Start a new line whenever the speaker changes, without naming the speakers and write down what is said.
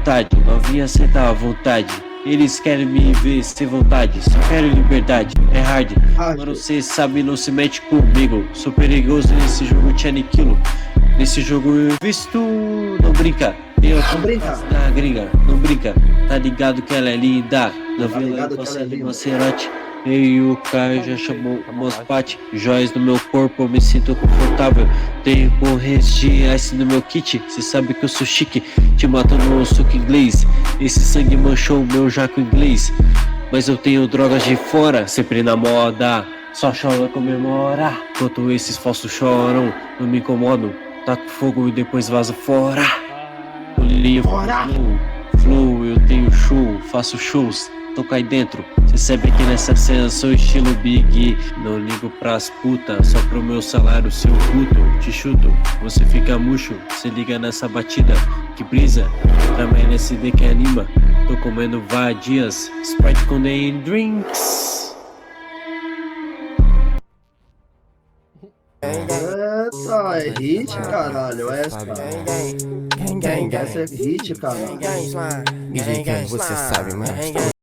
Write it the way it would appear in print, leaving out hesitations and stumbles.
vontade, novinha senta à vontade. Eles querem me ver sem vontade, só quero liberdade, é hard. Mano, cê sabe, não se mete comigo. Sou perigoso nesse jogo, te aniquilo. Nesse jogo eu visto, não brinca. Eu
Não brinca.
na gringa, não brinca. Tá ligado que ela é linda. Na vila eu
ligado que
passei
ela é
de
linda.
Maserati. Eu e o Caio já chamou umas pate. Joias no meu corpo, eu me sinto confortável. Tenho correntes de ice no meu kit. Cê sabe que eu sou chique, te mato no suco inglês. Esse sangue manchou o meu jaco inglês. Mas eu tenho drogas de fora, sempre na moda. Só chora comemora. Enquanto esses falsos choram, não me incomodam. Taco fogo e depois vazo fora. Olhinho
Fora!
flow, eu tenho show, faço shows, tô cá dentro. Cê sabe que nessa cena sou estilo Big. Não ligo pras putas, só pro meu salário, seu puto. Te chuto, você fica murcho, se liga nessa batida que brisa. Trama LSD que anima, tô comendo vadias, Sprite com nem drinks.
Eita, é hit, caralho, essa. Essa é hit, caralho.
DJ Ken, você sabe, mano.